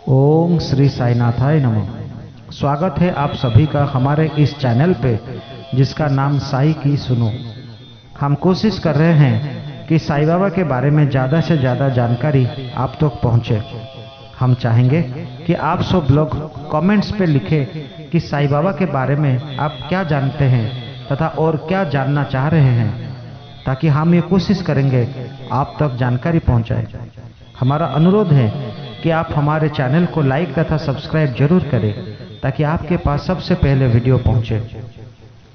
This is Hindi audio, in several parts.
ओम श्री साईनाथाय नमः। स्वागत है आप सभी का हमारे इस चैनल पे जिसका नाम साई की सुनो। हम कोशिश कर रहे हैं कि साईं बाबा के बारे में ज़्यादा से ज़्यादा जानकारी आप तक पहुँचे। हम चाहेंगे कि आप सब लोग कमेंट्स पे लिखें कि साईं बाबा के बारे में आप क्या जानते हैं तथा और क्या जानना चाह रहे हैं, ताकि हम ये कोशिश करेंगे आप तक जानकारी पहुँचाए। हमारा अनुरोध है कि आप हमारे चैनल को लाइक तथा सब्सक्राइब जरूर करें ताकि आपके पास सबसे पहले वीडियो पहुंचे।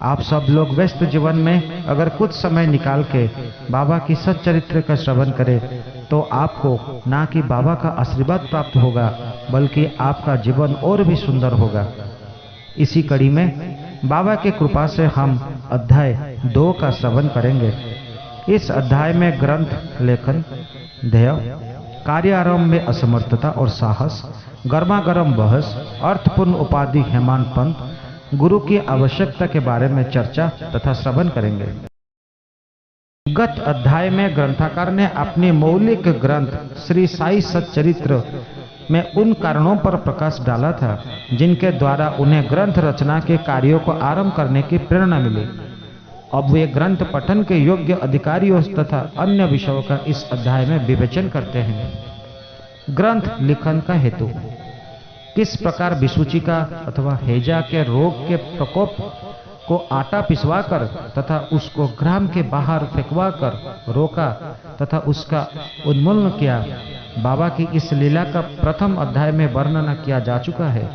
आप सब लोग व्यस्त जीवन में अगर कुछ समय निकाल के बाबा की सच्चरित्र का श्रवण करें तो आपको ना कि बाबा का आशीर्वाद प्राप्त होगा बल्कि आपका जीवन और भी सुंदर होगा। इसी कड़ी में बाबा की कृपा से हम अध्याय 2 का श्रवण करेंगे। इस अध्याय में ग्रंथ लेखन, ध्येय, कार्य आरंभ में असमर्थता और साहस, गर्मागर्म बहस, अर्थपूर्ण उपाधि हेमंत पंत, गुरु की आवश्यकता के बारे में चर्चा तथा श्रवण करेंगे। गत अध्याय में ग्रंथकार ने अपने मौलिक ग्रंथ श्री साई सच्चरित्र में उन कारणों पर प्रकाश डाला था जिनके द्वारा उन्हें ग्रंथ रचना के कार्यों को आरंभ करने की प्रेरणा मिली। अब वे ग्रंथ पठन के योग्य अधिकारियों तथा अन्य विषयों का इस अध्याय में विवेचन करते हैं। ग्रंथ लिखन का हेतु, किस प्रकार विसूचिका अथवा हैजा के रोग के प्रकोप को आटा पिसवाकर तथा उसको ग्राम के बाहर फेंकवा कर रोका तथा उसका उन्मूलन किया। बाबा की इस लीला का प्रथम अध्याय में वर्णन किया जा चुका है।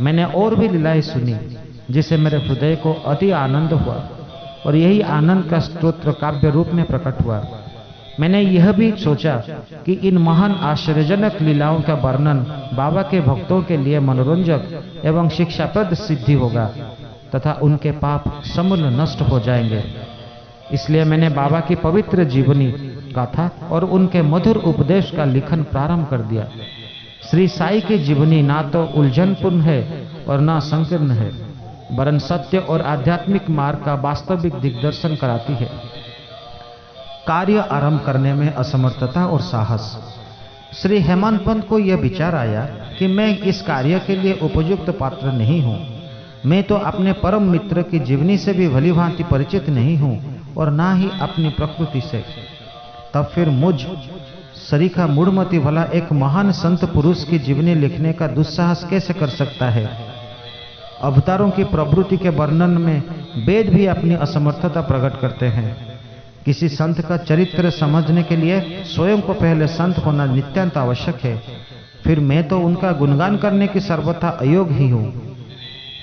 मैंने और भी लीलाएं सुनी जिससे मेरे हृदय को अति आनंद हुआ और यही आनंद का स्तोत्र काव्य रूप में प्रकट हुआ। मैंने यह भी सोचा कि इन महान आश्चर्यजनक लीलाओं का वर्णन बाबा के भक्तों के लिए मनोरंजक एवं शिक्षाप्रद सिद्धि होगा तथा उनके पाप समूल नष्ट हो जाएंगे। इसलिए मैंने बाबा की पवित्र जीवनी गाथा और उनके मधुर उपदेश का लिखन प्रारंभ कर दिया। श्री साई की जीवनी ना तो उलझनपूर्ण है और ना संकीर्ण है, वरन सत्य और आध्यात्मिक मार्ग का वास्तविक दिग्दर्शन कराती है। कार्य आरंभ करने में असमर्थता और साहस। श्री हेमंत पंत को यह विचार आया कि मैं इस कार्य के लिए उपयुक्त पात्र नहीं हूँ। मैं तो अपने परम मित्र की जीवनी से भी भलीभांति परिचित नहीं हूँ और ना ही अपनी प्रकृति से। तब फिर मुझ सरीखा मूढ़मती भला एक महान संत पुरुष की जीवनी लिखने का दुस्साहस कैसे कर सकता है। अवतारों की प्रवृत्ति के वर्णन में वेद भी अपनी असमर्थता प्रकट करते हैं। किसी संत का चरित्र समझने के लिए स्वयं को पहले संत होना नित्यांत आवश्यक है। फिर मैं तो उनका गुणगान करने की सर्वथा अयोग्य ही हूँ।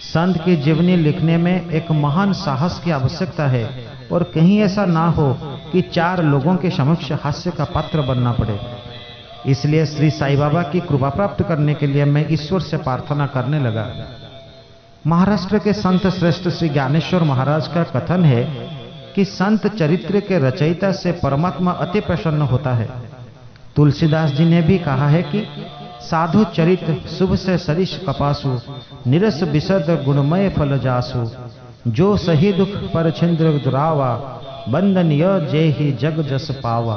संत की जीवनी लिखने में एक महान साहस की आवश्यकता है और कहीं ऐसा ना हो कि 4 लोगों के समक्ष हास्य का पात्र बनना पड़े। इसलिए श्री साईं बाबा की कृपा प्राप्त करने के लिए मैं ईश्वर से प्रार्थना करने लगा। महाराष्ट्र के संत श्रेष्ठ श्री ज्ञानेश्वर महाराज का कथन है कि संत चरित्र के रचयिता से परमात्मा अति प्रसन्न होता है। तुलसीदास जी ने भी कहा है कि साधु चरित्र शुभ से सरिष कपासु, निरस विशद गुणमय फल जासु, जो सही दुख पर छिंद्र दुरावा, बंधन य जे ही जग जस पावा।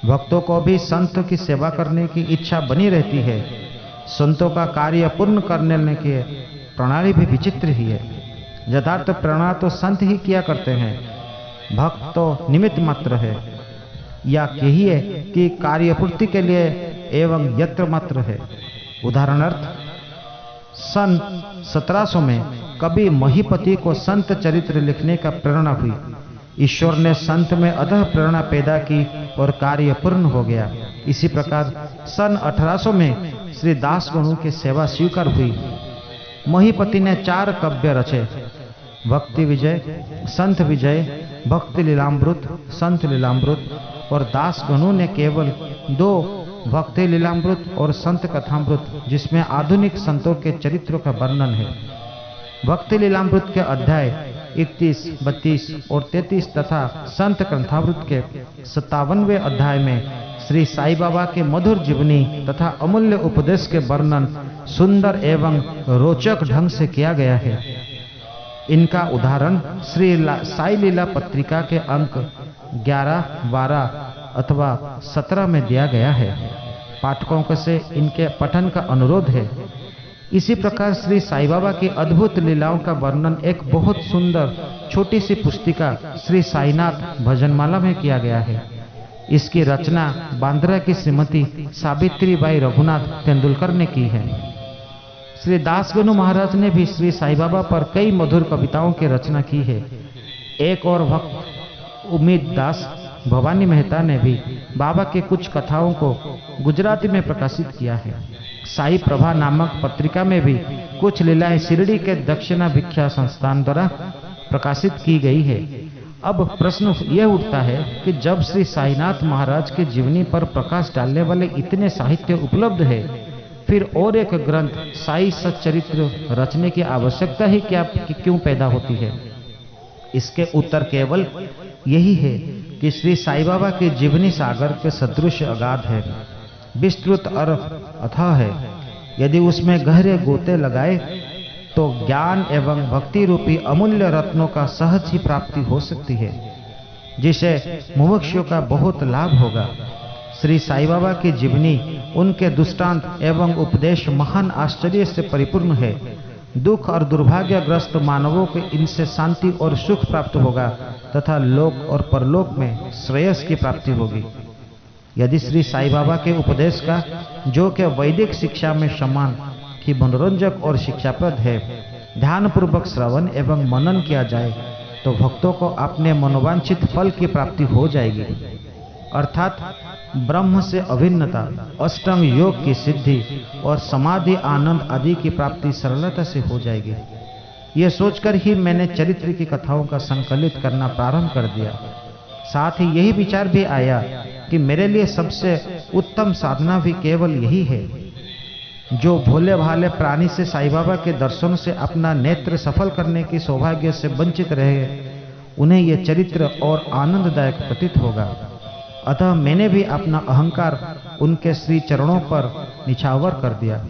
भक्तों को भी संत की सेवा करने की इच्छा बनी रहती है। संतों का कार्य पूर्ण करने की प्रणाली भी विचित्र ही है। यथार्थ प्रेरणा तो संत ही किया करते हैं, भक्त तो निमित्त मात्र है, या कहिए कि कार्यपूर्ति के लिए एवं यत्र मात्र है। उदाहरणार्थ, सन 1700 में कवि महीपति को संत चरित्र लिखने का प्रेरणा हुई। ईश्वर ने संत में अतः प्रेरणा पैदा की और कार्य पूर्ण हो गया। इसी प्रकार सन 1800 में श्री दास गणु की सेवा स्वीकार हुई। महीपति ने 4 काव्य रचे, भक्ति विजय, संत विजय, भक्ति लीलामृत, संत लीलामृत, और दास गणु ने केवल 2, भक्ति लीलामृत और संत कथामृत, जिसमें आधुनिक संतों के चरित्रों का वर्णन है। भक्ति लीलामृत के अध्याय 31, 32 और 33 तथा संत कथामृत के 57वें अध्याय में श्री साईं बाबा के मधुर जीवनी तथा अमूल्य उपदेश के वर्णन सुंदर एवं रोचक ढंग से किया गया है। इनका उदाहरण श्री साई लीला पत्रिका के अंक 11, 12 अथवा 17 में दिया गया है। पाठकों से इनके पठन का अनुरोध है। इसी प्रकार श्री साईं बाबा की अद्भुत लीलाओं का वर्णन एक बहुत सुंदर छोटी सी पुस्तिका श्री साईनाथ भजनमाला में किया गया है। इसकी रचना बांद्रा की श्रीमती सावित्रीबाई रघुनाथ तेंदुलकर ने की है। श्री दासगनु महाराज ने भी श्री साईं बाबा पर कई मधुर कविताओं की रचना की है। एक और भक्त उम्मीद दास भवानी मेहता ने भी बाबा के कुछ कथाओं को गुजराती में प्रकाशित किया है। साई प्रभा नामक पत्रिका में भी कुछ लीलाएं शिरडी के दक्षिणा भिक्षा संस्थान द्वारा प्रकाशित की गई है। अब प्रश्न यह उठता है कि जब श्री साईनाथ महाराज के जीवनी पर प्रकाश डालने वाले इतने साहित्य उपलब्ध है, फिर और एक ग्रंथ साई सच्चरित्र रचने की आवश्यकता ही क्यों पैदा होती है? इसके उत्तर केवल यही है कि श्री साईं बाबा के जीवनी सागर के सदृश अगाध है, विस्तृत और अथाह है। यदि उसमें गहरे गोते लगाए तो ज्ञान एवं भक्ति रूपी अमूल्य रत्नों का सहज ही प्राप्ति हो सकती है, जिसे मुमुक्षुओं का बहुत लाभ होगा। श्री साईं बाबा की जीवनी, उनके दृष्टांत एवं उपदेश महान आश्चर्य से परिपूर्ण है। दुख और दुर्भाग्यग्रस्त मानवों को इनसे शांति और सुख प्राप्त होगा तथा लोक और परलोक में श्रेयस की प्राप्ति होगी। यदि श्री साईं बाबा के उपदेश का, जो कि वैदिक शिक्षा में समान ही मनोरंजक और शिक्षाप्रद है, ध्यान पूर्वक श्रवण एवं मनन किया जाए तो भक्तों को अपने मनोवांछित फल की प्राप्ति हो जाएगी, अर्थात ब्रह्म से अभिन्नता, अष्टांग योग की सिद्धि और समाधि आनंद आदि की प्राप्ति सरलता से हो जाएगी। यह सोचकर ही मैंने चरित्र की कथाओं का संकलित करना प्रारंभ कर दिया। साथ ही यही विचार भी आया कि मेरे लिए सबसे उत्तम साधना भी केवल यही है। जो भोले भाले प्राणी से साईं बाबा के दर्शन से अपना नेत्र सफल करने की सौभाग्य से वंचित रहे, उन्हें यह चरित्र और आनंददायक प्रतीत होगा। अतः मैंने भी अपना अहंकार उनके श्री चरणों पर निछावर कर दिया।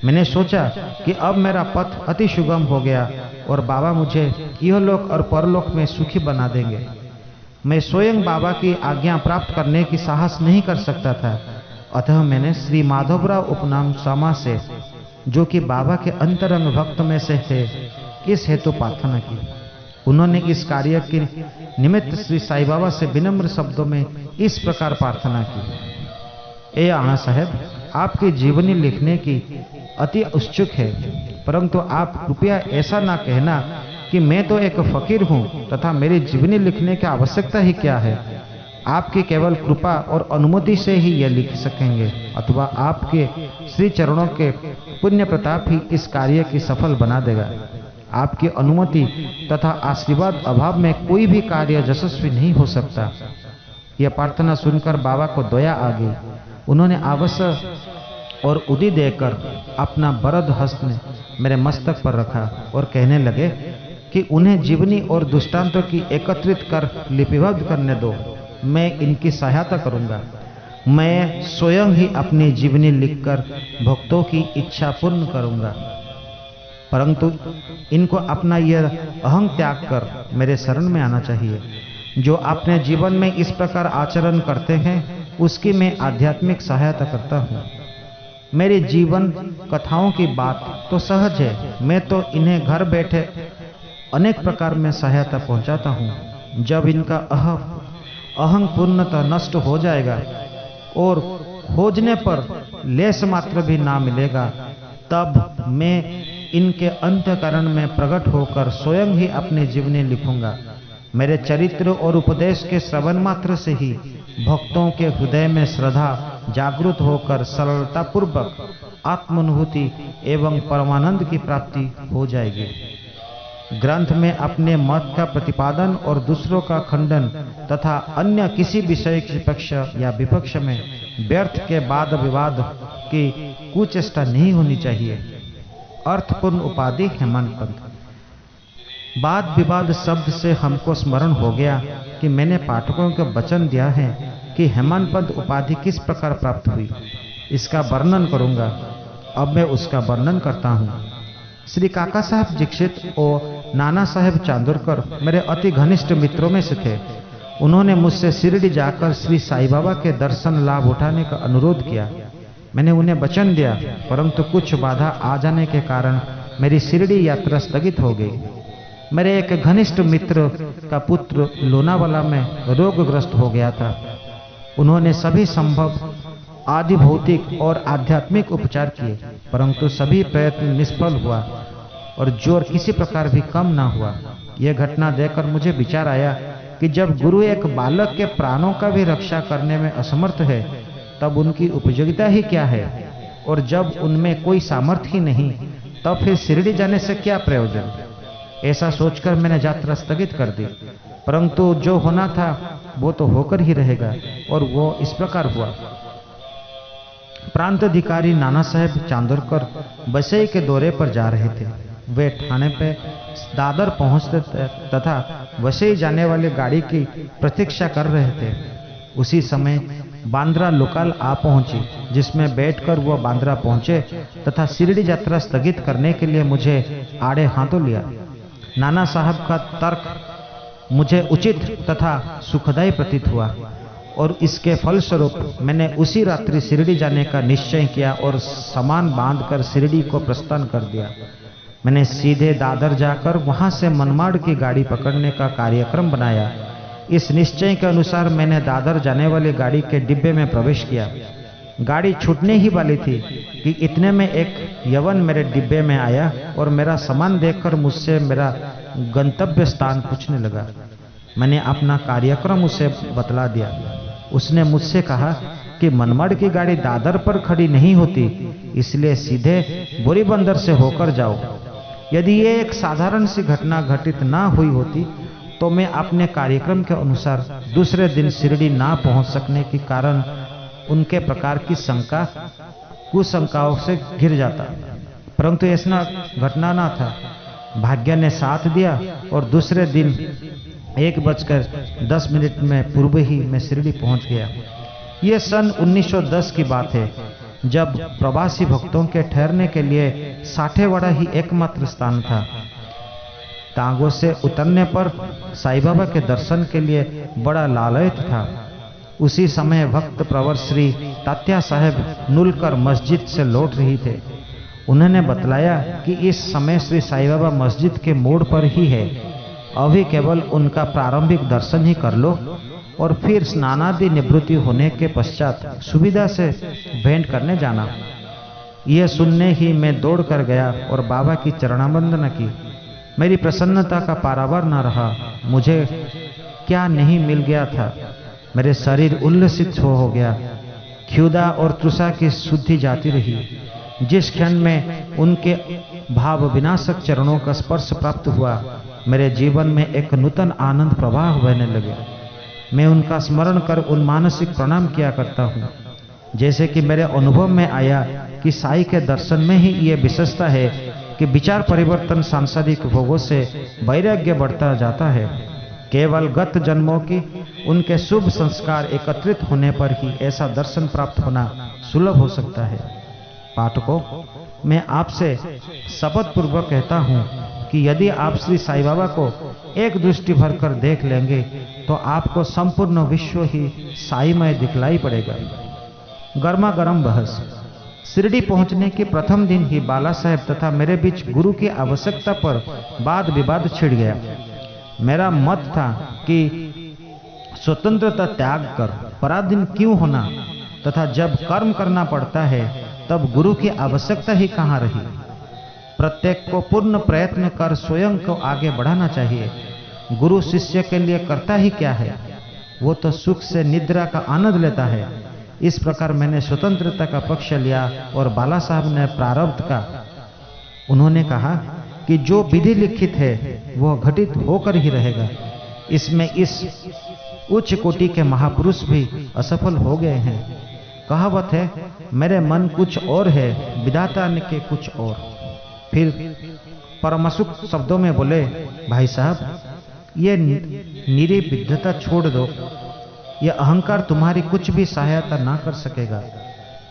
मैंने सोचा कि अब मेरा पथ अति सुगम हो गया और बाबा मुझे इहलोक और परलोक में सुखी बना देंगे। मैं स्वयं बाबा की आज्ञा प्राप्त करने की साहस नहीं कर सकता था, अतः मैंने श्री माधवराव उपनाम सामा से, जो कि बाबा के अंतरंग भक्त में से थे, इस हेतु प्रार्थना की। उन्होंने इस कार्य के निमित्त श्री साईं बाबा से विनम्र शब्दों में इस प्रकार प्रार्थना की। ए आना साहब, आपकी जीवनी लिखने की अति उत्सुक है, परंतु आप कृपया ऐसा ना कहना कि मैं तो एक फकीर हूँ तथा मेरी जीवनी लिखने की आवश्यकता ही क्या है। आपकी केवल कृपा और अनुमति से ही यह लिख सकेंगे, अथवा आपके श्री चरणों के पुण्य प्रताप ही इस कार्य की सफल बना देगा। आपकी अनुमति तथा आशीर्वाद अभाव में कोई भी कार्य यशस्वी नहीं हो सकता। यह प्रार्थना सुनकर बाबा को दया आ गई। उन्होंने आवश्यक और उदी देकर अपना बरद हस्त मेरे मस्तक पर रखा और कहने लगे कि उन्हें जीवनी और दृष्टांतों की एकत्रित कर लिपिबद्ध करने दो। मैं इनकी सहायता करूंगा। मैं स्वयं ही अपनी जीवनी लिखकर भक्तों की इच्छा पूर्ण करूंगा, परंतु इनको अपना यह अहं त्याग कर मेरे शरण में आना चाहिए। जो अपने जीवन में इस प्रकार आचरण करते हैं, उसकी मैं आध्यात्मिक सहायता करता हूँ। मेरी जीवन कथाओं की बात तो सहज है, मैं तो इन्हें घर बैठे अनेक प्रकार में सहायता पहुँचाता हूँ। जब इनका अहं पूर्णतः नष्ट हो जाएगा और खोजने पर लेस मात्र भी ना मिलेगा, तब मैं इनके अंतःकरण में प्रकट होकर स्वयं ही अपनी जीवनी लिखूंगा। मेरे चरित्र और उपदेश के श्रवण मात्र से ही भक्तों के हृदय में श्रद्धा जागृत होकर सरलता पूर्वक आत्मानुभूति एवं परमानंद की प्राप्ति हो जाएगी। ग्रंथ में अपने मत का प्रतिपादन और दूसरों का खंडन तथा अन्य किसी विषय के पक्ष या विपक्ष में व्यर्थ के वाद विवाद की कुचेष्टा नहीं होनी चाहिए। अर्थपूर्ण उपाधि हेमंत पंत। वाद विवाद शब्द से हमको स्मरण हो गया कि मैंने पाठकों को वचन दिया है कि हेमंत पंत उपाधि किस प्रकार प्राप्त हुई, इसका वर्णन करूंगा। अब मैं उसका वर्णन करता हूँ। श्री काका साहब दीक्षित और नाना साहेब चांदोरकर मेरे अति घनिष्ठ मित्रों में से थे। उन्होंने मुझसे शिरडी जाकर श्री साईं बाबा के दर्शन लाभ उठाने का अनुरोध किया। मैंने उन्हें वचन दिया, परंतु कुछ बाधा आ जाने के कारण मेरी शिरडी यात्रा स्थगित हो गई। मेरे एक घनिष्ठ मित्र का पुत्र लोनावाला में रोगग्रस्त हो गया था। उन्होंने सभी संभव आदि भौतिक और आध्यात्मिक उपचार किए, परंतु सभी प्रयत्न निष्फल हुआ और जोर किसी प्रकार भी कम ना हुआ। यह घटना देखकर मुझे विचार आया कि जब गुरु एक बालक के प्राणों का भी रक्षा करने में असमर्थ है, तब उनकी उपयोगिता ही क्या है? और जब उनमें कोई सामर्थ्य ही नहीं, तब फिर शिरडी जाने से क्या प्रयोजन? ऐसा सोचकर मैंने यात्रा स्थगित कर दी, परंतु जो होना था वो तो होकर ही रहेगा, और वो इस प्रकार हुआ। प्रांत अधिकारी नाना साहेब चांदोरकर बसई के दौरे पर जा रहे थे। वे ठाणे पे दादर पहुंचते तथा वसई जाने वाली गाड़ी की प्रतीक्षा कर रहे थे। उसी समय बांद्रा लोकल आ पहुंची, जिसमें बैठकर वो बांद्रा पहुंचे तथा शिरडी यात्रा स्थगित करने के लिए मुझे आड़े हाथों लिया। नाना साहब का तर्क मुझे उचित तथा सुखदायी प्रतीत हुआ और इसके फलस्वरूप मैंने उसी रात्रि शिरडी जाने का निश्चय किया और सामान बांधकर शिरडी को प्रस्थान कर दिया। मैंने सीधे दादर जाकर वहां से मनमाड़ की गाड़ी पकड़ने का कार्यक्रम बनाया। इस निश्चय के अनुसार मैंने दादर जाने वाली गाड़ी के डिब्बे में प्रवेश किया। गाड़ी छूटने ही वाली थी कि इतने में एक यवन मेरे डिब्बे में आया और मेरा सामान देखकर मुझसे मेरा गंतव्य स्थान पूछने लगा। मैंने अपना कार्यक्रम उसे बतला दिया। उसने मुझसे कहा कि मनमाड़ की गाड़ी दादर पर खड़ी नहीं होती, इसलिए सीधे बोरीबंदर से होकर जाओ। यदि ये एक साधारण सी घटना घटित ना हुई होती तो मैं अपने कार्यक्रम के अनुसार दूसरे दिन शिरडी ना पहुंच सकने के कारण उनके प्रकार की शंका कुशंकाओं से घिर जाता, परंतु ऐसा घटना ना था। भाग्य ने साथ दिया और दूसरे दिन 1:10 में पूर्व ही मैं शिरडी पहुंच गया। यह सन 1910 की बात है, जब प्रवासी भक्तों के ठहरने के लिए साठेवाड़ा ही एकमात्र स्थान था। टांगों से उतरने पर साईं बाबा के दर्शन के लिए बड़ा लालयत था। उसी समय भक्त प्रवर श्री तात्या साहेब नुलकर मस्जिद से लौट रही थे। उन्होंने बतलाया कि इस समय श्री साईं बाबा मस्जिद के मोड़ पर ही है, अभी केवल उनका प्रारंभिक दर्शन ही कर लो और फिर स्नानादि निवृत्ति होने के पश्चात सुविधा से भेंट करने जाना। यह सुनने ही मैं दौड़ कर गया और बाबा की चरणावंदना की। मेरी प्रसन्नता का पारावार न रहा। मुझे क्या नहीं मिल गया था। मेरे शरीर उल्लसित हो गया। क्षुधा और तृषा की शुद्धि जाती रही। जिस क्षण में उनके भाव विनाशक चरणों का स्पर्श प्राप्त हुआ, मेरे जीवन में एक नूतन आनंद प्रवाह बहने लगे। मैं उनका स्मरण कर उन मानसिक प्रणाम किया करता हूँ। जैसे कि मेरे अनुभव में आया कि साईं के दर्शन में ही ये विशेषता है कि विचार परिवर्तन सांसारिक भोगों से वैराग्य बढ़ता जाता है। केवल गत जन्मों की उनके शुभ संस्कार एकत्रित होने पर ही ऐसा दर्शन प्राप्त होना सुलभ हो सकता है। पाठकों, मैं आपसे शपथ पूर्वक कहता हूँ कि यदि आप श्री साईं बाबा को एक दृष्टि भर कर देख लेंगे तो आपको संपूर्ण विश्व ही साईमय दिखलाई पड़ेगा। गर्मा गर्म बहस। शिरडी पहुंचने के प्रथम दिन ही बाला साहेब तथा मेरे बीच गुरु की आवश्यकता पर वाद विवाद छिड़ गया। मेरा मत था कि स्वतंत्रता त्याग कर पराधीन क्यों होना, तथा जब कर्म करना पड़ता है तब गुरु की आवश्यकता ही कहाँ रही। प्रत्येक को पूर्ण प्रयत्न कर स्वयं को आगे बढ़ाना चाहिए। गुरु शिष्य के लिए करता ही क्या है, वो तो सुख से निद्रा का आनंद लेता है। इस प्रकार मैंने स्वतंत्रता का पक्ष लिया और बाला साहब ने प्रारब्ध का। उन्होंने कहा कि जो विधि लिखित है वह घटित होकर ही रहेगा। इसमें इस उच्च कोटि के महापुरुष भी असफल हो गए हैं। कहावत है, मेरे मन कुछ और है, विधाता के कुछ और। फिर परमसुख शब्दों में बोले, भाई साहब, ये निरी विद्धता छोड़ दो। यह अहंकार तुम्हारी कुछ भी सहायता ना कर सकेगा।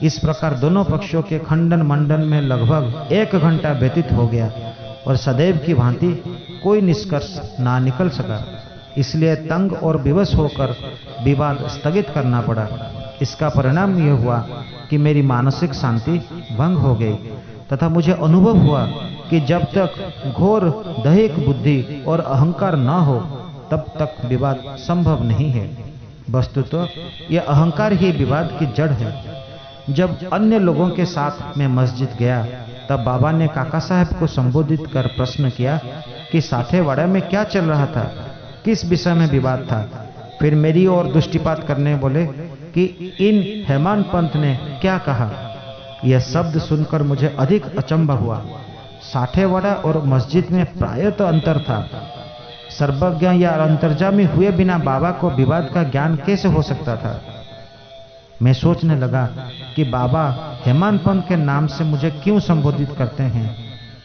इस प्रकार दोनों पक्षों के खंडन मंडन में लगभग 1 घंटा व्यतीत हो गया और सदैव की भांति कोई निष्कर्ष ना निकल सका। इसलिए तंग और विवश होकर विवाद स्थगित करना पड़ा। इसका परिणाम यह हुआ कि मेरी मानसिक शांति भंग हो गई तथा मुझे अनुभव हुआ कि जब तक घोर दैहिक बुद्धि और अहंकार न हो तब तक विवाद संभव नहीं है। वस्तुतः यह अहंकार ही विवाद की जड़ है। जब अन्य लोगों के साथ मैं मस्जिद गया तब बाबा ने काका साहब को संबोधित कर प्रश्न किया कि साठेवाड़ा में क्या चल रहा था, किस विषय में विवाद था। फिर मेरी ओर दृष्टिपात करने बोले कि इन हेमान पंत ने क्या कहा। यह शब्द सुनकर मुझे अधिक अचंभा हुआ। साठेवाड़ा और मस्जिद में प्रायतः अंतर था। सर्वज्ञ या अंतर्जामी हुए बिना बाबा को विवाद का ज्ञान कैसे हो सकता था। मैं सोचने लगा कि बाबा हेमान पंत के नाम से मुझे क्यों संबोधित करते हैं।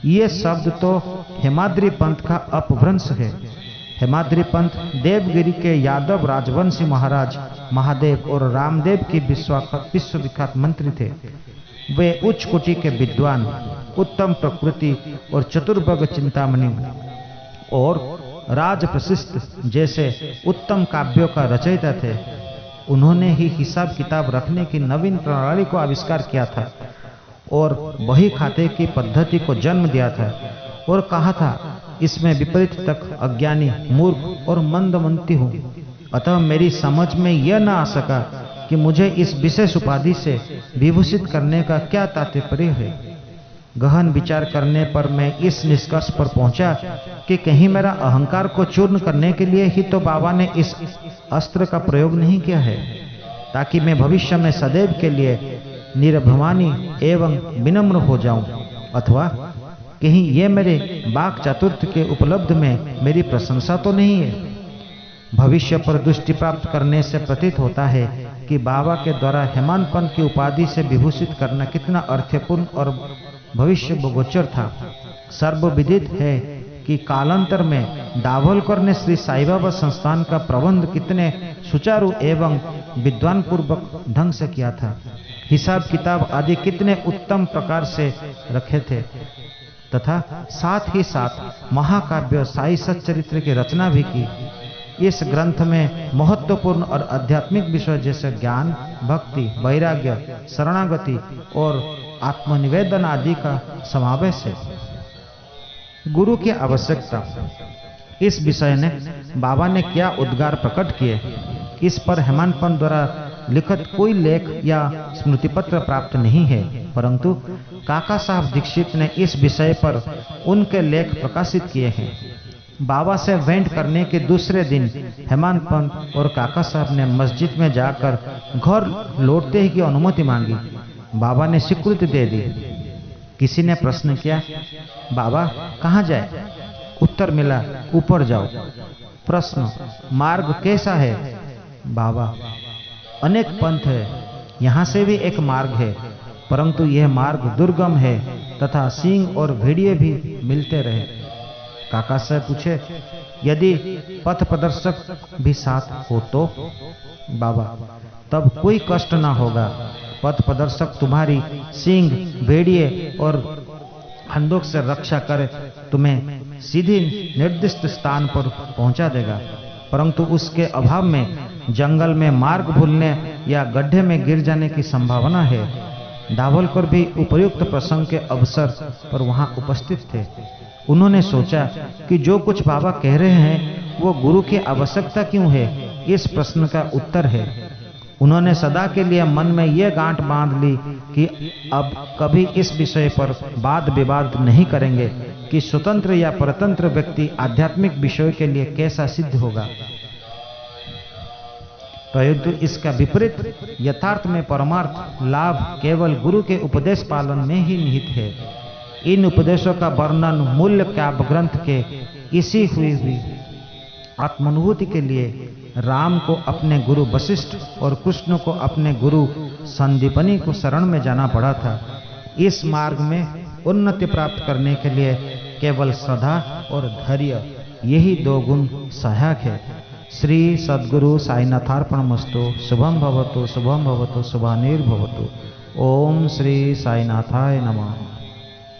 ये शब्द तो हेमाद्री पंथ का अपभ्रंश है। हेमाद्री पंथ देवगिरी के यादव राजवंशी महाराज महादेव और रामदेव की विश्वविख्यात मंत्री थे। वे उच्च कोटि के विद्वान, उत्तम प्रकृति और चतुर्भग चिंतामणि और राज प्रशिष्ट जैसे उत्तम काव्यों का रचयिता थे। उन्होंने ही हिसाब किताब रखने की नवीन प्रणाली को आविष्कार किया था और बही खाते की पद्धति को जन्म दिया था और कहा था इसमें विपरीत तक अज्ञानी, मूर्ख और मंदमती हूँ। अतः मेरी समझ में यह न आ सका कि मुझे इस विशेष उपाधि से विभूषित करने का क्या तात्पर्य है। गहन विचार करने पर मैं इस निष्कर्ष पर पहुंचा कि कहीं मेरा अहंकार को चूर्ण करने के लिए ही तो बाबा ने इस अस्त्र का प्रयोग नहीं किया है, ताकि मैं भविष्य में सदैव के लिए निरभिमानी एवं विनम्र हो जाऊं, अथवा कहीं ये मेरे वाक् चातुर्य के उपलब्ध में मेरी प्रशंसा तो नहीं है। भविष्य पर दृष्टि प्राप्त करने से प्रतीत होता है कि बाबा के द्वारा हेमान पंत की उपाधि से विभूषित करना कितना अर्थपूर्ण और भविष्य गोचर था। सर्वविदित है कि कालांतर में दाभोलकर ने श्री साईं बाबा संस्थान का प्रबंध कितने सुचारू एवं विद्वान पूर्वक ढंग से किया था। हिसाब किताब आदि कितने उत्तम प्रकार से रखे थे तथा साथ ही साथ महाकाव्य साई सच्चरित्र की रचना भी की। इस ग्रंथ में महत्वपूर्ण और आध्यात्मिक विषय जैसे ज्ञान, भक्ति, वैराग्य, शरणागति और आत्मनिवेदन आदि का समावेश है। गुरु की आवश्यकता, इस विषय ने बाबा ने क्या उद्गार प्रकट किए, इस पर हेमान पंत द्वारा लिखित कोई लेख या स्मृति पत्र प्राप्त नहीं है, परंतु काका साहब दीक्षित ने इस विषय पर उनके लेख प्रकाशित किए हैं। बाबा से भेंट करने के दूसरे दिन हेमान पंत और काका साहब ने मस्जिद में जाकर घर लौटते ही की अनुमति मांगी। बाबा ने स्वीकृति दे दी। किसी ने प्रश्न किया, बाबा कहाँ जाए? उत्तर मिला, ऊपर जाओ। प्रश्न, मार्ग कैसा है? बाबा, अनेक पंथ है, यहाँ से भी एक मार्ग है, परंतु यह मार्ग दुर्गम है तथा सींग और भेड़िए भी मिलते रहे। काका से पूछे, यदि पथ प्रदर्शक भी साथ हो तो? बाबा, तब कोई कष्ट ना होगा। पथ प्रदर्शक तुम्हारी सींग, भेड़िए और हंदोक से रक्षा करे तुम्हें सीधी निर्दिष्ट स्थान पर पहुंचा देगा, परंतु उसके अभाव में जंगल में मार्ग भूलने या गड्ढे में गिर जाने की संभावना है। दाभोलकर भी उपयुक्त प्रसंग के अवसर पर वहां उपस्थित थे। उन्होंने सोचा कि जो कुछ बाबा कह रहे हैं वो गुरु की आवश्यकता क्यों है, इस प्रश्न का उत्तर है। उन्होंने सदा के लिए मन में यह गांठ बांध ली कि अब कभी इस विषय पर वाद विवाद नहीं करेंगे कि स्वतंत्र या परतंत्र व्यक्ति आध्यात्मिक विषय के लिए कैसा सिद्ध होगा। परंतु इसका विपरीत यथार्थ में परमार्थ लाभ केवल गुरु के उपदेश पालन में ही निहित है। इन उपदेशों का वर्णन मूल्य काव्य ग्रंथ के इसी हुई आत्मानुभूति के लिए राम को अपने गुरु वशिष्ठ और कृष्ण को अपने गुरु संदीपनी को शरण में जाना पड़ा था। इस मार्ग में उन्नति प्राप्त करने के लिए केवल श्रद्धा और धैर्य, यही दो गुण सहायक है। श्री सद्गुरु साईनाथार्पणमस्तु। शुभम भवतु शुभानिर्भवतु। ओम श्री साईनाथाय नमः।